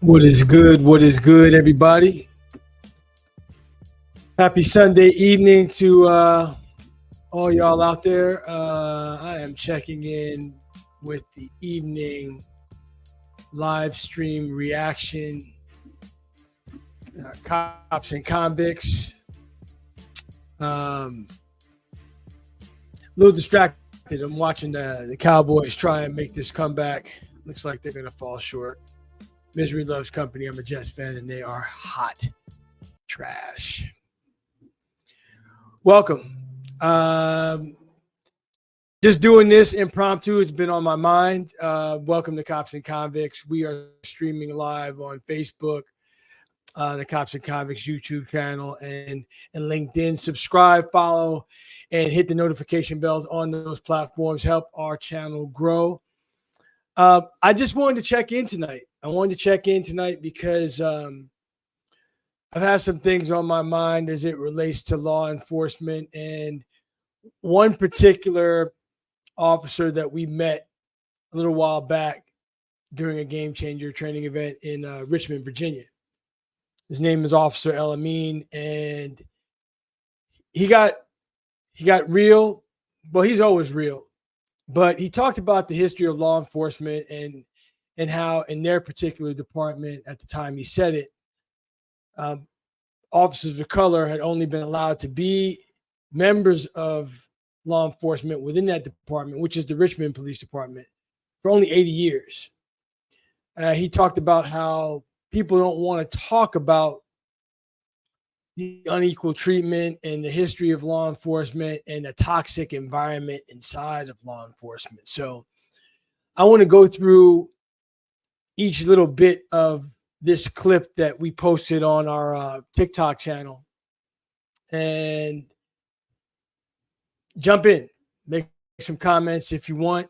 What is good? What is good, everybody? Happy Sunday evening to all y'all out there. I am checking in with the evening live stream reaction. Cops and convicts. A little distracted. I'm watching the Cowboys try and make this comeback. Looks like they're going to fall short. Misery loves company. I'm a Jets fan, and they are hot trash. Welcome. Just doing this impromptu. It's been on my mind. Welcome to Cops and Convicts. We are streaming live on Facebook, the Cops and Convicts YouTube channel, and LinkedIn. Subscribe, follow, and hit the notification bells on those platforms. Help our channel grow. I just wanted to check in tonight. Because I've had some things on my mind as it relates to law enforcement, and one particular officer that we met a little while back during a game changer training event in Richmond, Virginia. His name is Officer Elamine, and he got real. Well, he's always real, but he talked about the history of law enforcement and how in their particular department at the time he said it, officers of color had only been allowed to be members of law enforcement within that department, which is the Richmond Police Department, for only 80 years. He talked about how people don't want to talk about the unequal treatment and the history of law enforcement and the toxic environment inside of law enforcement. So I want to go through each little bit of this clip that we posted on our TikTok channel and jump in, make some comments if you want.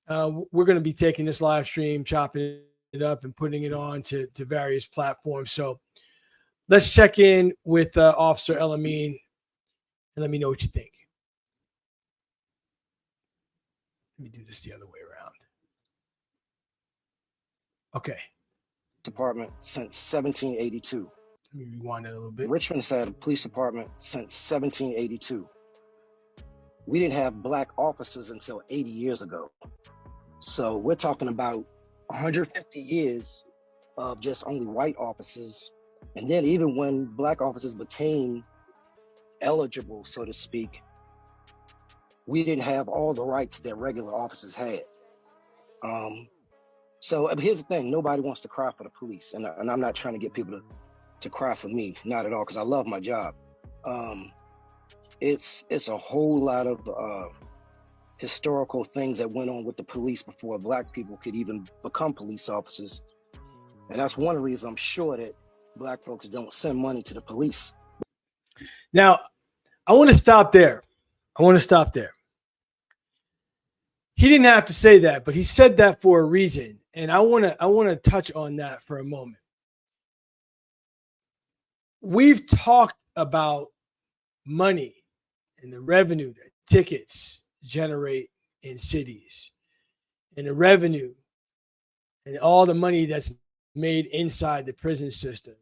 We're going to be taking this live stream, chopping it up and putting it on to various platforms. So let's check in with Officer Elamine and let me know what you think. Let me do this the other way around. Okay. Department since 1782. Let me rewind it a little bit. Richmond's had a police department since 1782. We didn't have black officers until 80 years ago. So we're talking about 150 years of just only white officers. And then even when black officers became eligible, so to speak, we didn't have all the rights that regular officers had. So here's the thing, nobody wants to cry for the police. And I'm not trying to get people to cry for me, not at all, because I love my job. It's a whole lot of historical things that went on with the police before black people could even become police officers. And that's one reason I'm sure that black folks don't send money to the police. Now, I want to stop there. He didn't have to say that, but he said that for a reason. And I want to touch on that for a moment. We've talked about money and the revenue that tickets generate in cities and the revenue and all the money that's made inside the prison system.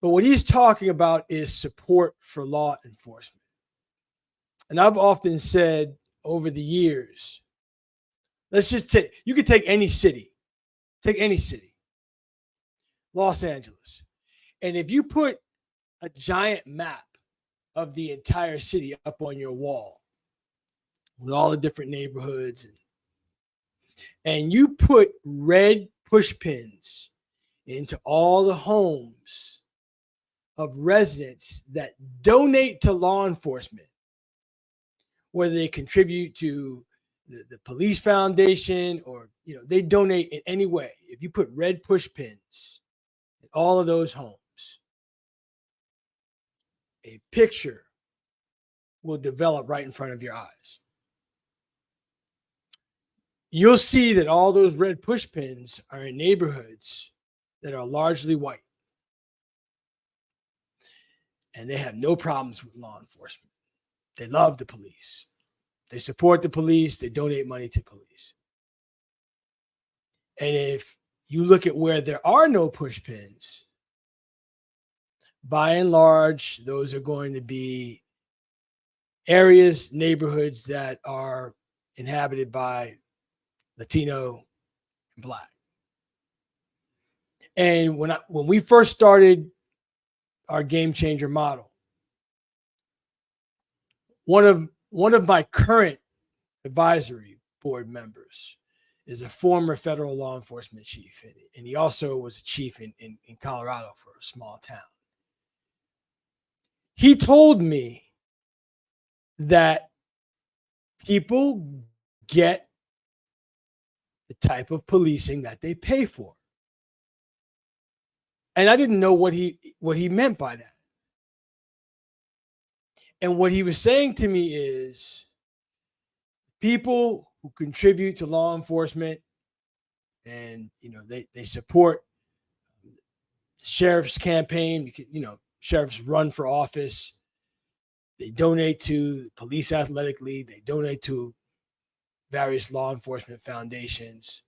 But what he's talking about is support for law enforcement. And I've often said over the years, you could take any city, Los Angeles. And if you put a giant map of the entire city up on your wall with all the different neighborhoods, and you put red push pins into all the homes of residents that donate to law enforcement, whether they contribute to the police foundation or they donate in any way. If you put red push pins in all of those homes, a picture will develop right in front of your eyes. You'll see that all those red push pins are in neighborhoods that are largely white. And they have no problems with law enforcement. They love the police. They support the police. They donate money to police. And if you look at where there are no push pins, by and large, those are going to be areas, neighborhoods that are inhabited by Latino and Black. And when we first started our game changer model, one of my current advisory board members is a former federal law enforcement chief, and he also was a chief in Colorado for a small town. He told me that people get the type of policing that they pay for. And I didn't know what he meant by that. And what he was saying to me is people who contribute to law enforcement and, they support sheriff's campaign, sheriffs run for office. They donate to the Police Athletic League. They donate to various law enforcement foundations.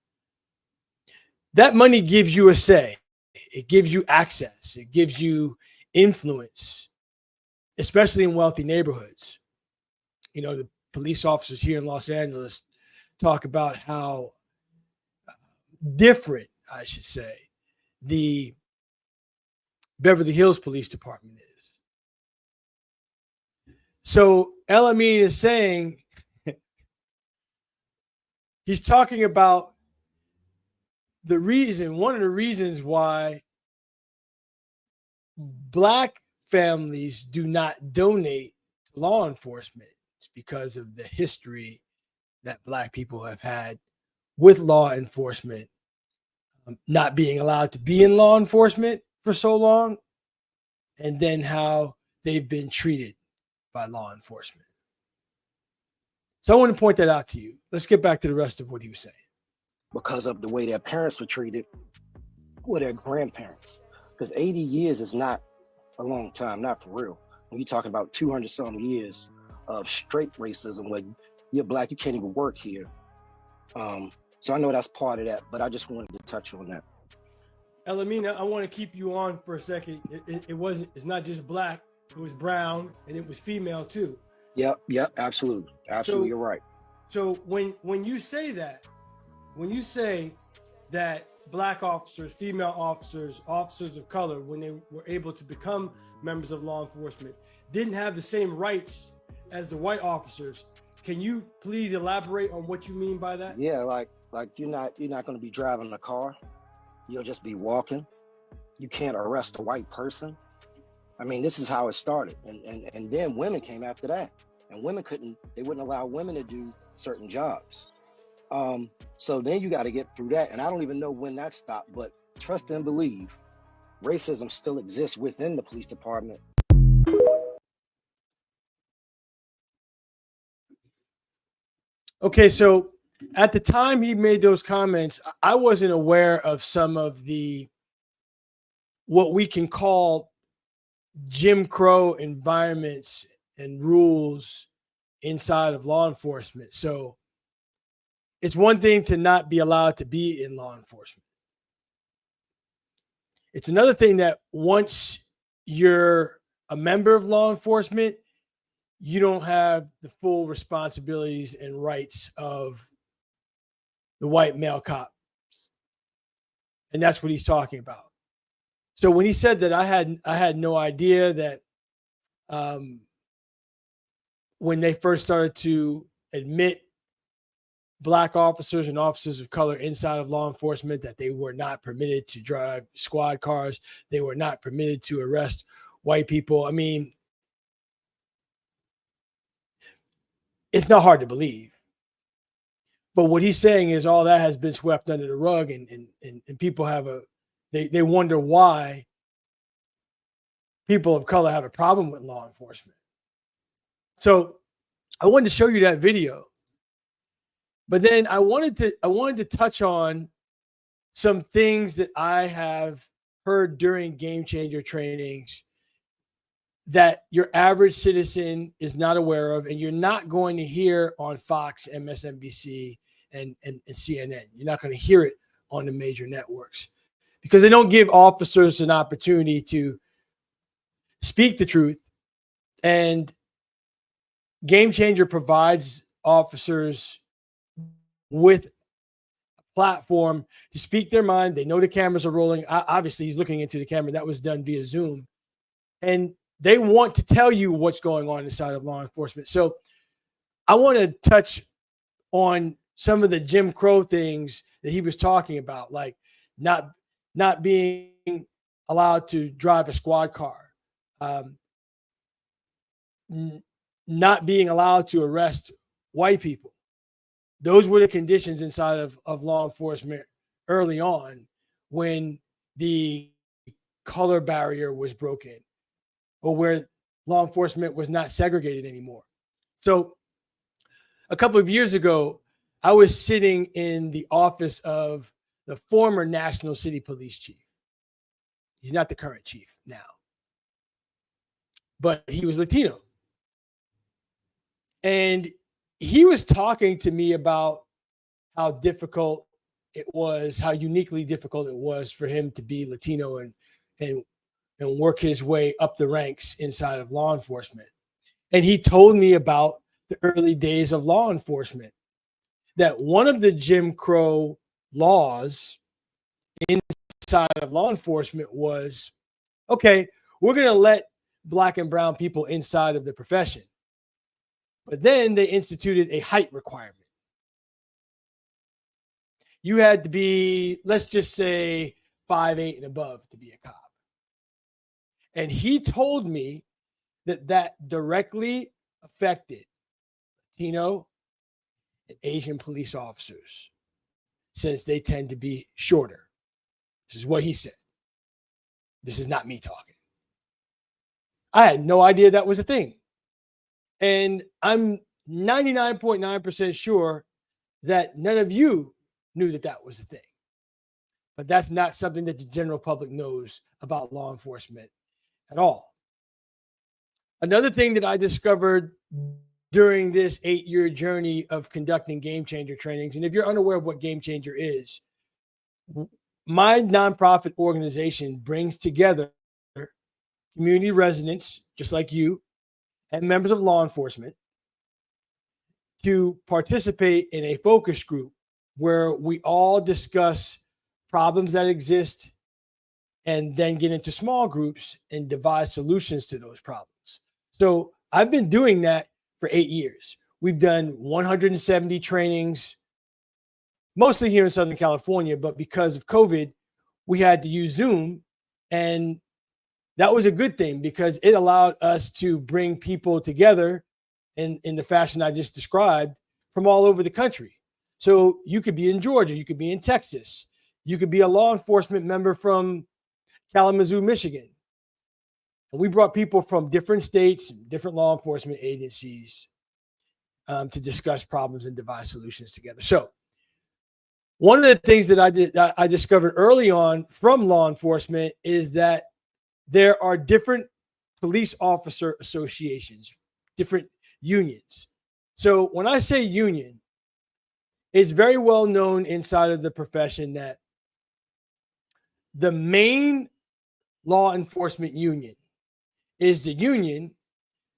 That money gives you a say. It gives you access. It gives you influence, especially in wealthy neighborhoods. The police officers here in Los Angeles talk about how different, I should say, the Beverly Hills Police Department is. So El Amin is saying, he's talking about one of the reasons why Black families do not donate to law enforcement. It's because of the history that Black people have had with law enforcement, not being allowed to be in law enforcement for so long, and then how they've been treated by law enforcement. So I want to point that out to you. Let's get back to the rest of what he was saying. Because of the way their parents were treated or their grandparents. Because 80 years is not a long time, not for real. When you're talking about 200 some years of straight racism, where you're Black, you can't even work here. So I know that's part of that, but I just wanted to touch on that. Elamina, I want to keep you on for a second. It's not just Black, it was brown, and it was female too. Yep, absolutely. Absolutely, you're right. So when you say that, Black officers, female officers, officers of color, when they were able to become members of law enforcement, didn't have the same rights as the white officers, can you please elaborate on what you mean by that? Yeah, like you're not going to be driving a car. You'll just be walking. You can't arrest a white person. I mean, this is how it started. And then women came after that. And they wouldn't allow women to do certain jobs. So then you got to get through that. And I don't even know when that stopped, but trust and believe, racism still exists within the police department. Okay, so at the time he made those comments, I wasn't aware of some of what we can call Jim Crow environments and rules inside of law enforcement. So it's one thing to not be allowed to be in law enforcement. It's another thing that once you're a member of law enforcement, you don't have the full responsibilities and rights of the white male cops. And that's what he's talking about. So when he said that, I had no idea that when they first started to admit Black officers and officers of color inside of law enforcement, that they were not permitted to drive squad cars. They were not permitted to arrest white people. I mean, it's not hard to believe. But what he's saying is all that has been swept under the rug, and people they wonder why people of color have a problem with law enforcement. So I wanted to show you that video. But then I wanted to touch on some things that I have heard during game changer trainings that your average citizen is not aware of, and you're not going to hear on Fox, MSNBC, and CNN. You're not going to hear it on the major networks because they don't give officers an opportunity to speak the truth. And Game Changer provides officers with a platform to speak their mind. They know the cameras are rolling. Obviously, he's looking into the camera. That was done via Zoom. And they want to tell you what's going on inside of law enforcement. So I want to touch on some of the Jim Crow things that he was talking about, like not being allowed to drive a squad car, not being allowed to arrest white people. Those were the conditions inside of law enforcement early on when the color barrier was broken or where law enforcement was not segregated anymore. So a couple of years ago, I was sitting in the office of the former National City Police Chief. He's not the current chief now, but he was Latino. And he was talking to me about how difficult it was, how uniquely difficult it was for him to be Latino and work his way up the ranks inside of law enforcement. And he told me about the early days of law enforcement, that one of the Jim Crow laws inside of law enforcement was, okay, we're going to let Black and brown people inside of the profession. But then they instituted a height requirement. You had to be, let's just say, 5'8" and above to be a cop. And he told me that directly affected Latino and Asian police officers since they tend to be shorter. This is what he said. This is not me talking. I had no idea that was a thing. And I'm 99.9% sure that none of you knew that was a thing. But that's not something that the general public knows about law enforcement at all. Another thing that I discovered during this 8-year journey of conducting Game Changer trainings, and if you're unaware of what Game Changer is, my nonprofit organization brings together community residents, just like you, and members of law enforcement to participate in a focus group where we all discuss problems that exist and then get into small groups and devise solutions to those problems. So I've been doing that for 8 years. We've done 170 trainings, mostly here in Southern California, but because of COVID, we had to use Zoom. And that was a good thing because it allowed us to bring people together in the fashion I just described from all over the country. So you could be in Georgia, you could be in Texas, you could be a law enforcement member from Kalamazoo, Michigan. And we brought people from different states, different law enforcement agencies to discuss problems and devise solutions together. So one of the things that I discovered early on from law enforcement is that there are different police officer associations, different unions. So when I say union, it's very well known inside of the profession that the main law enforcement union is the union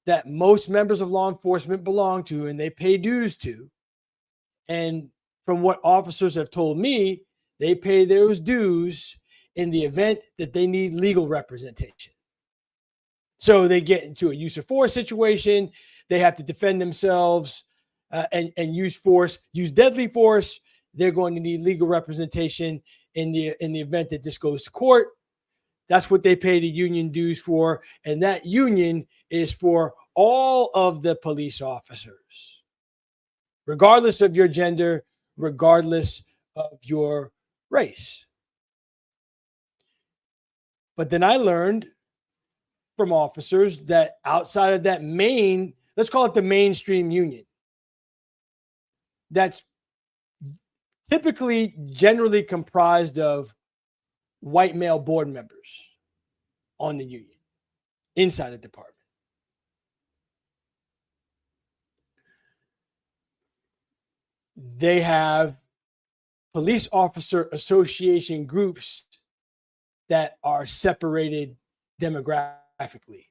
that most members of law enforcement belong to and they pay dues to. And from what officers have told me, they pay those dues in the event that they need legal representation. So they get into a use of force situation, they have to defend themselves and use force, use deadly force. They're going to need legal representation in the event that this goes to court. That's what they pay the union dues for. And that union is for all of the police officers, regardless of your gender, regardless of your race. But then I learned from officers that outside of that main, let's call it the mainstream union, that's typically generally comprised of white male board members on the union inside the department. They have police officer association groups that are separated demographically.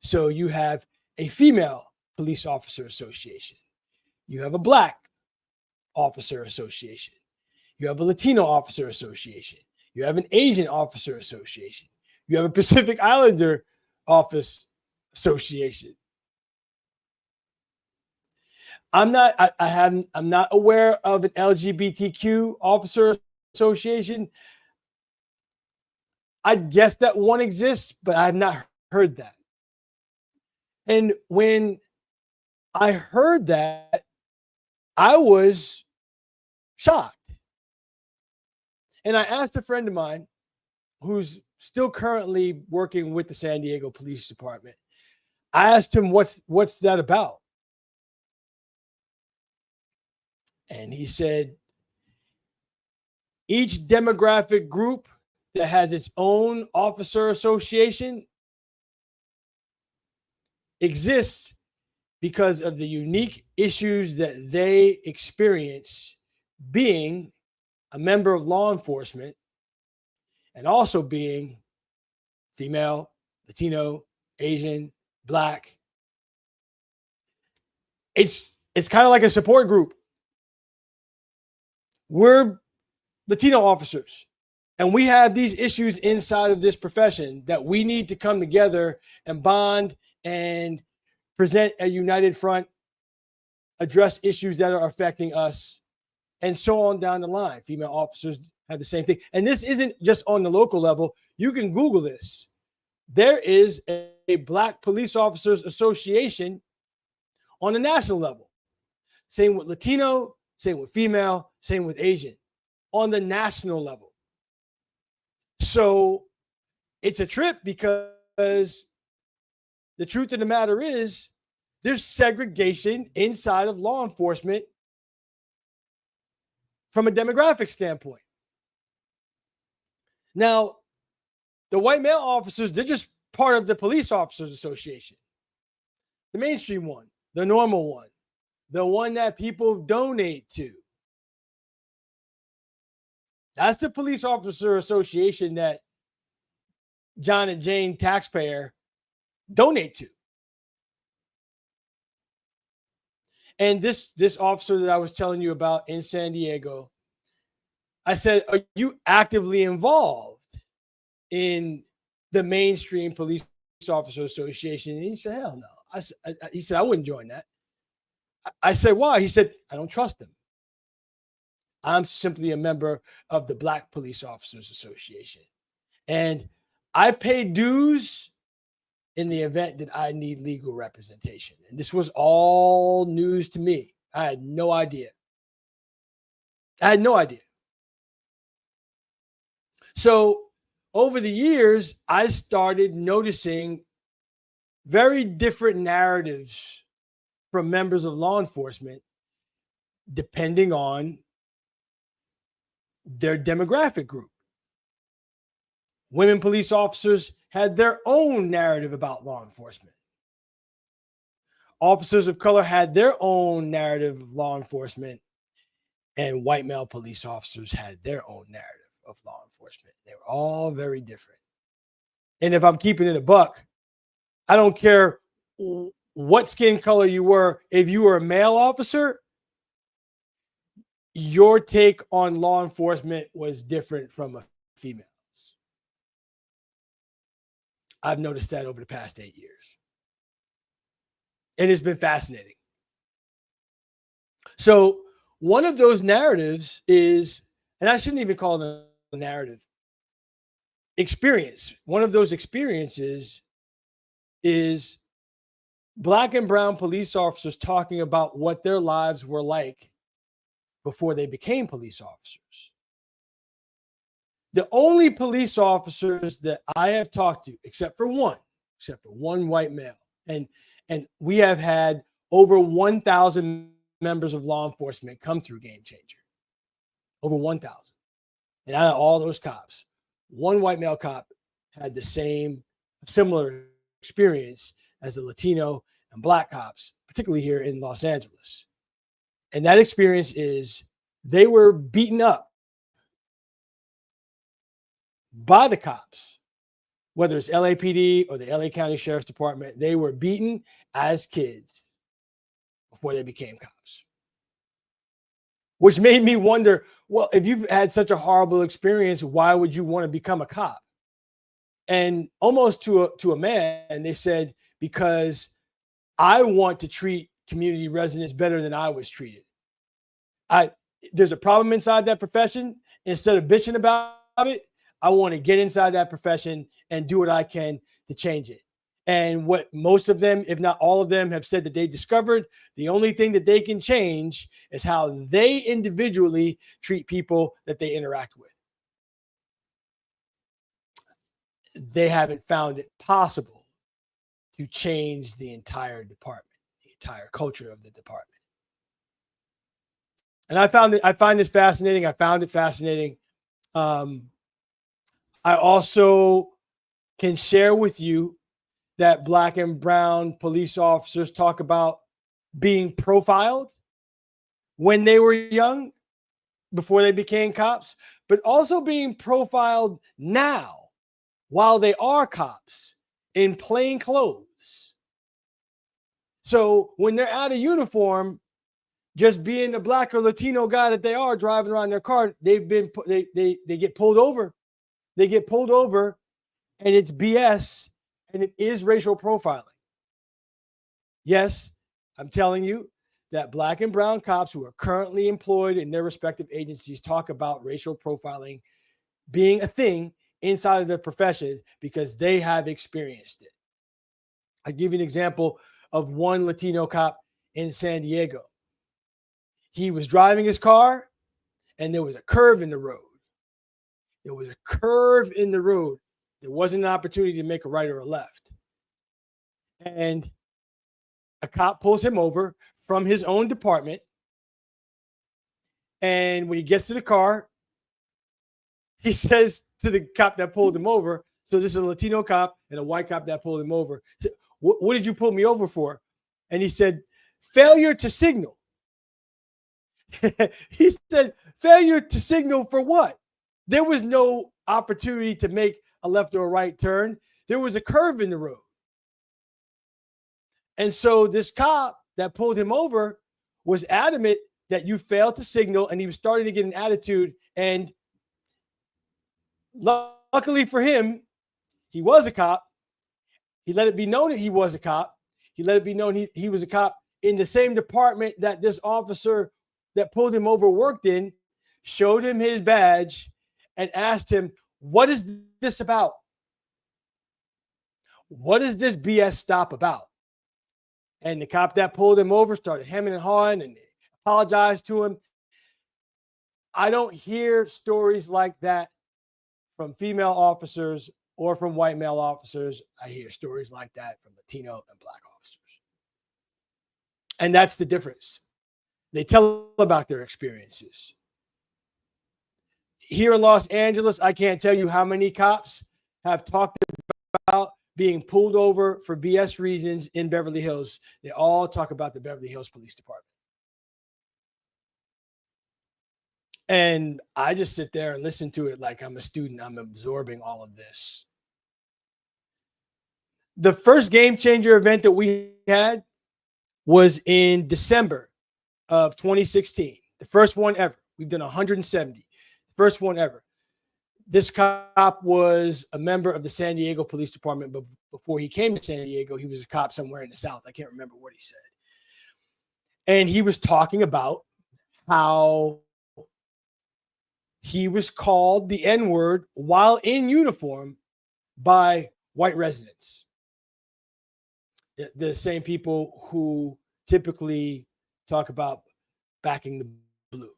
So you have a female police officer association. You have a Black officer association. You have a Latino officer association. You have an Asian officer association. You have a Pacific Islander office association. I'm not aware of an LGBTQ officer association. I guess that one exists, but I've not heard that. And when I heard that, I was shocked. And I asked a friend of mine who's still currently working with the San Diego Police Department. I asked him, what's that about? And he said, each demographic group that has its own officer association exists because of the unique issues that they experience being a member of law enforcement and also being female, Latino, Asian, Black. It's kind of like a support group. We're Latino officers, and we have these issues inside of this profession that we need to come together and bond and present a united front, address issues that are affecting us, and so on down the line. Female officers have the same thing. And this isn't just on the local level. You can Google this. There is a Black Police Officers Association on the national level. Same with Latino, same with female, same with Asian on the national level. So it's a trip because the truth of the matter is there's segregation inside of law enforcement from a demographic standpoint. Now, the white male officers, they're just part of the Police Officers Association. The mainstream one, the normal one, the one that people donate to. That's the Police Officer Association that John and Jane taxpayer donate to. And this officer that I was telling you about in San Diego, I said, are you actively involved in the mainstream Police Officer Association? And he said, hell no. He said, I wouldn't join that. I said, why? He said, I don't trust them. I'm simply a member of the Black Police Officers Association. And I pay dues in the event that I need legal representation. And this was all news to me. I had no idea. So over the years, I started noticing very different narratives from members of law enforcement depending on their demographic group. Women police officers had their own narrative about law enforcement. Officers of color had their own narrative of law enforcement, and white male police officers had their own narrative of law enforcement. They were all very different. And if I'm keeping it a buck, I don't care what skin color you were. If you were a male officer, your take on law enforcement was different from a female's. I've noticed that over the past 8 years. And it's been fascinating. So one of those narratives is, and I shouldn't even call it a narrative, experience. One of those experiences is Black and brown police officers talking about what their lives were like before they became police officers. The only police officers that I have talked to, except for one white male, and we have had over 1,000 members of law enforcement come through Game Changer. Over 1,000. And out of all those cops, one white male cop had similar experience as the Latino and Black cops, particularly here in Los Angeles. And that experience is they were beaten up by the cops, whether it's LAPD or the LA County Sheriff's Department. They were beaten as kids before they became cops, which made me wonder, well, if you've had such a horrible experience, why would you want to become a cop? And almost to a man, they said, because I want to treat community residents better than I was treated. There's a problem inside that profession. Instead of bitching about it, I want to get inside that profession and do what I can to change it. And what most of them, if not all of them, have said that they discovered, the only thing that they can change is how they individually treat people that they interact with. They haven't found it possible to change the entire department, the entire culture of the department. And I find this fascinating. I found it fascinating. I also can share with you that Black and brown police officers talk about being profiled when they were young, before they became cops, but also being profiled now while they are cops in plain clothes. So when they're out of uniform, just being the Black or Latino guy that they are driving around their car, they get pulled over. They get pulled over, and it's BS, and it is racial profiling. Yes, I'm telling you that Black and brown cops who are currently employed in their respective agencies talk about racial profiling being a thing inside of the profession because they have experienced it. I'll give you an example of one Latino cop in San Diego. He was driving his car, and there was a curve in the road. There was a curve in the road. There wasn't an opportunity to make a right or a left. And a cop pulls him over from his own department. And when he gets to the car, he says to the cop that pulled him over, so this is a Latino cop and a white cop that pulled him over, what did you pull me over for? And he said, failure to signal. He said, failure to signal for what? There was no opportunity to make a left or a right turn. There was a curve in the road. And so this cop that pulled him over was adamant that you failed to signal, and he was starting to get an attitude. And luckily for him, he was a cop. He let it be known that he was a cop. He let it be known he was a cop in the same department that this officer that pulled him over worked in, showed him his badge, and asked him, what is this about? What is this BS stop about? And the cop that pulled him over started hemming and hawing and apologized to him. I don't hear stories like that from female officers or from white male officers. I hear stories like that from Latino and Black officers. And that's the difference. They tell about their experiences. Here in Los Angeles, I can't tell you how many cops have talked about being pulled over for BS reasons in Beverly Hills. They all talk about the Beverly Hills Police Department. And I just sit there and listen to it like I'm a student. I'm absorbing all of this. The first game changer event that we had was in December of 2016. The first one ever. We've done 170. First one ever. This cop was a member of the San Diego Police Department, but before he came to San Diego, he was a cop somewhere in the South. I can't remember what he said. And he was talking about how he was called the N-word while in uniform by white residents. The same people who typically talk about backing the blue.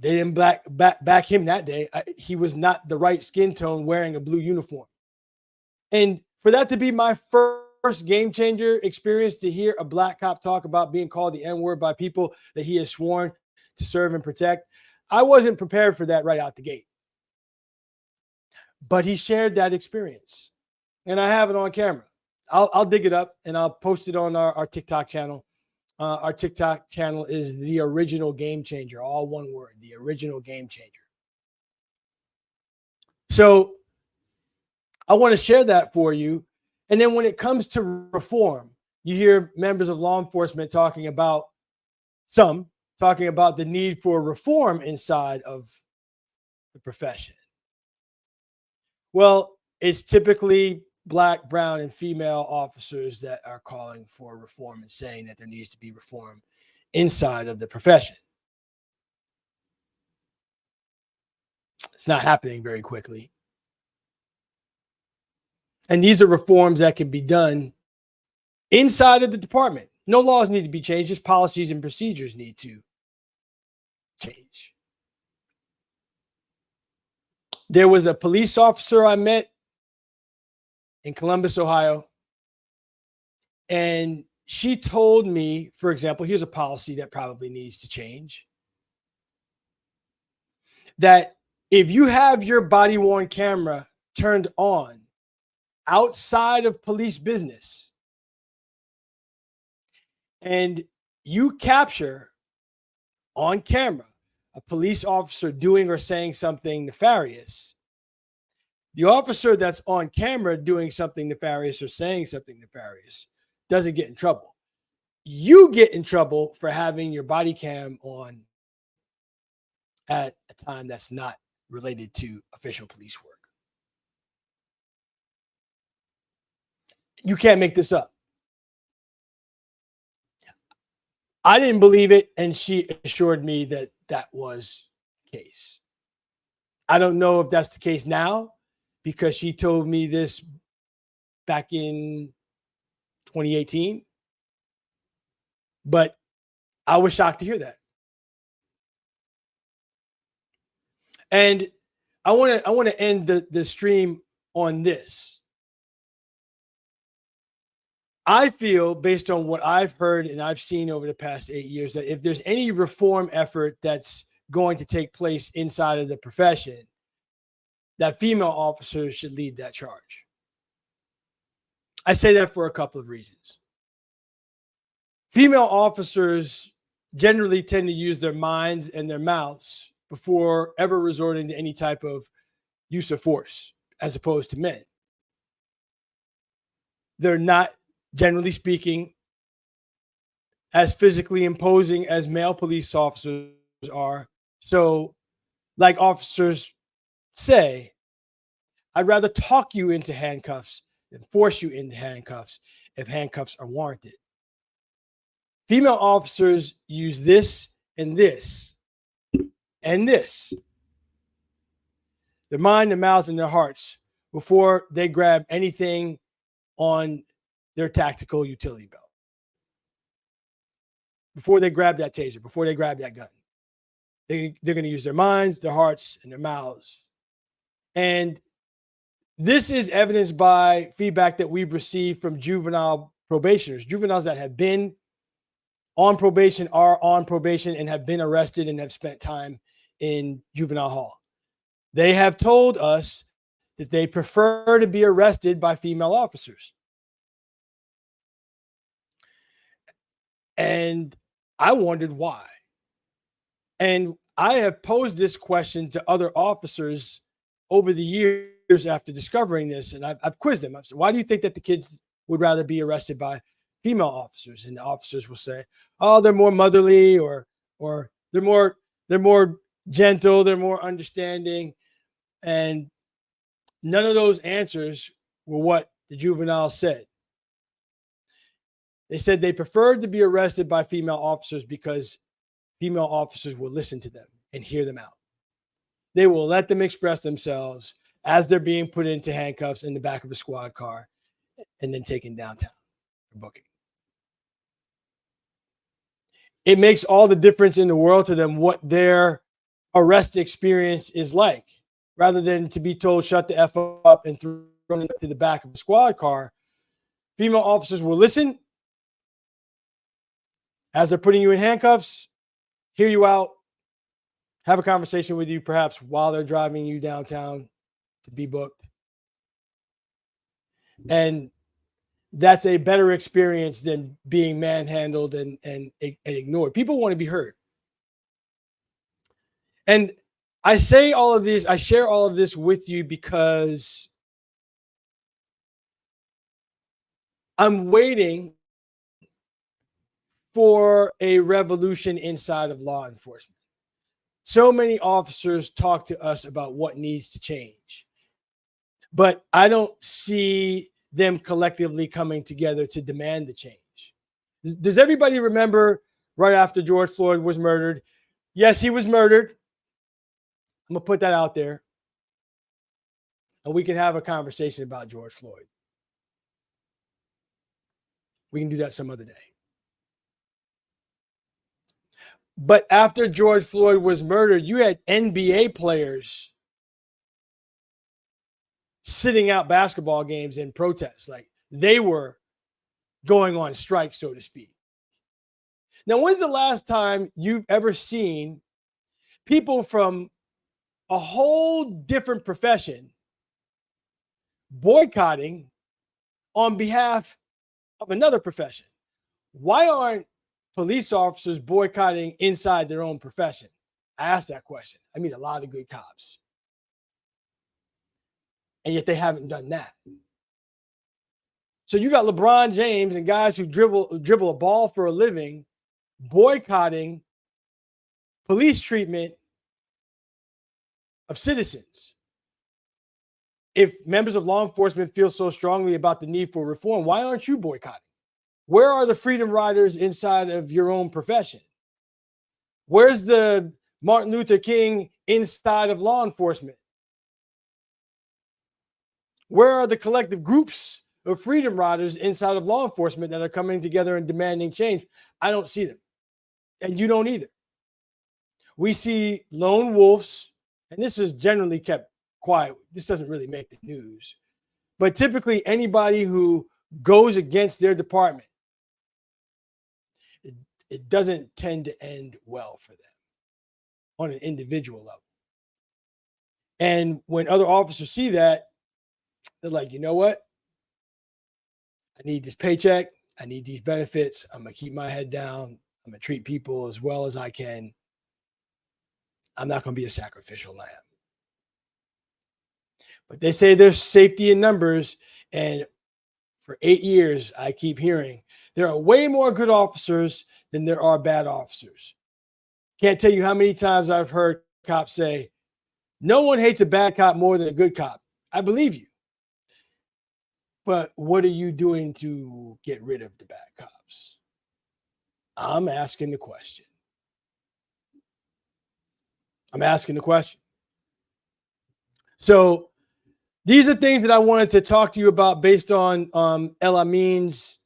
They didn't back him that day. He was not the right skin tone wearing a blue uniform. And for that to be my first game changer experience, to hear a Black cop talk about being called the N-word by people that he has sworn to serve and protect, I wasn't prepared for that right out the gate. But he shared that experience. And I have it on camera. I'll dig it up and I'll post it on our TikTok channel. Our TikTok channel is The Original Game Changer, all one word, The Original Game Changer. So I want to share that for you. And then when it comes to reform, you hear members of law enforcement talking about the need for reform inside of the profession. Well, it's typically Black, brown, and female officers that are calling for reform and saying that there needs to be reform inside of the profession. It's not happening very quickly. And these are reforms that can be done inside of the department. No laws need to be changed, just policies and procedures need to change. There was a police officer I met in Columbus, Ohio, and she told me, for example, here's a policy that probably needs to change, that if you have your body-worn camera turned on outside of police business and you capture on camera a police officer doing or saying something nefarious, the officer that's on camera doing something nefarious or saying something nefarious doesn't get in trouble. You get in trouble for having your body cam on at a time that's not related to official police work. You can't make this up. I didn't believe it, and she assured me that that was the case. I don't know if that's the case now, because she told me this back in 2018, but I was shocked to hear that. And I want to end the stream on this. I feel, based on what I've heard and I've seen over the past 8 years, that if there's any reform effort that's going to take place inside of the profession, that female officers should lead that charge. I say that for a couple of reasons. Female officers generally tend to use their minds and their mouths before ever resorting to any type of use of force, as opposed to men. They're not, generally speaking, as physically imposing as male police officers are. So, like officers say, I'd rather talk you into handcuffs than force you into handcuffs if handcuffs are warranted. Female officers use this and this and this, their mind, their mouths, and their hearts, before they grab anything on their tactical utility belt, before they grab that taser, before they grab that gun. They're going to use their minds, their hearts, and their mouths. And this is evidenced by feedback that we've received from juvenile probationers, juveniles that have been on probation, are on probation, and have been arrested and have spent time in juvenile hall. They have told us that they prefer to be arrested by female officers. And I wondered why. And I have posed this question to other officers over the years after discovering this. And I've quizzed them. I've said, why do you think that the kids would rather be arrested by female officers? And the officers will say, oh, they're more motherly, or they're more gentle, they're more understanding. And none of those answers were what the juveniles said. They said they preferred to be arrested by female officers because female officers will listen to them and hear them out. They will let them express themselves as they're being put into handcuffs in the back of a squad car and then taken downtown for booking. It makes all the difference in the world to them what their arrest experience is like. Rather than to be told, shut the F up and thrown into the back of a squad car, female officers will listen as they're putting you in handcuffs, hear you out, have a conversation with you, perhaps while they're driving you downtown to be booked. And that's a better experience than being manhandled and ignored. People want to be heard. And I say all of this, I share all of this with you because I'm waiting for a revolution inside of law enforcement. So many officers talk to us about what needs to change, but I don't see them collectively coming together to demand the change. Does everybody remember right after George Floyd was murdered? Yes, he was murdered. I'm going to put that out there. And we can have a conversation about George Floyd. We can do that some other day. But after George Floyd was murdered, you had NBA players sitting out basketball games in protest. Like they were going on strike, so to speak. Now, when's the last time you've ever seen people from a whole different profession boycotting on behalf of another profession? Why aren't police officers boycotting inside their own profession? I asked that question. I meet a lot of good cops. And yet they haven't done that. So you got LeBron James and guys who dribble a ball for a living boycotting police treatment of citizens. If members of law enforcement feel so strongly about the need for reform, why aren't you boycotting? Where are the freedom riders inside of your own profession? Where's the Martin Luther King inside of law enforcement? Where are the collective groups of freedom riders inside of law enforcement that are coming together and demanding change? I don't see them. And you don't either. We see lone wolves, and this is generally kept quiet. This doesn't really make the news. But typically anybody who goes against their department, it doesn't tend to end well for them on an individual level. And when other officers see that, they're like, you know what? I need this paycheck. I need these benefits. I'm going to keep my head down. I'm going to treat people as well as I can. I'm not going to be a sacrificial lamb. But they say there's safety in numbers. And for 8 years, I keep hearing there are way more good officers than there are bad officers. Can't tell you how many times I've heard cops say, no one hates a bad cop more than a good cop. I believe you. But what are you doing to get rid of the bad cops? I'm asking the question. So these are things that I wanted to talk to you about based on El Amin's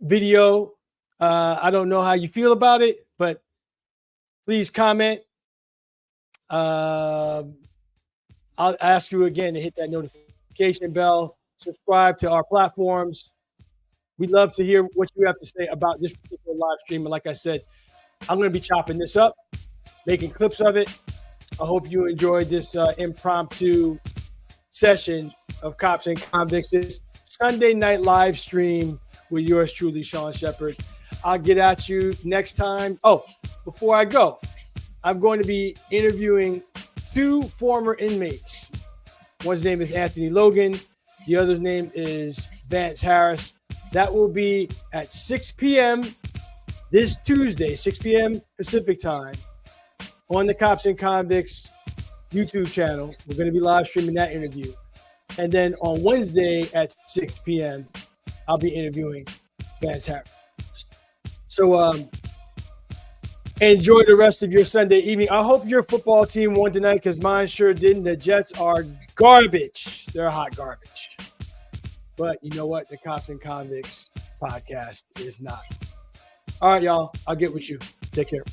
video. I don't know how you feel about it, but please comment. I'll ask you again to hit that notification bell, subscribe to our platforms. We'd love to hear what you have to say about this particular live stream. And like I said, I'm going to be chopping this up, making clips of it. I hope you enjoyed this impromptu session of Cops and Convicts, this Sunday night live stream with yours truly, Sean Shepard. I'll get at you next time. Oh, before I go, I'm going to be interviewing 2 former inmates. One's name is Anthony Logan. The other's name is Vance Harris. That will be at 6 p.m. this Tuesday, 6 p.m. Pacific time on the Cops and Convicts YouTube channel. We're going to be live streaming that interview. And then on Wednesday at 6 p.m., I'll be interviewing Vance Harris. So enjoy the rest of your Sunday evening. I hope your football team won tonight because mine sure didn't. The Jets are garbage. They're hot garbage. But you know what? The Cops and Convicts podcast is not. All right, y'all. I'll get with you. Take care.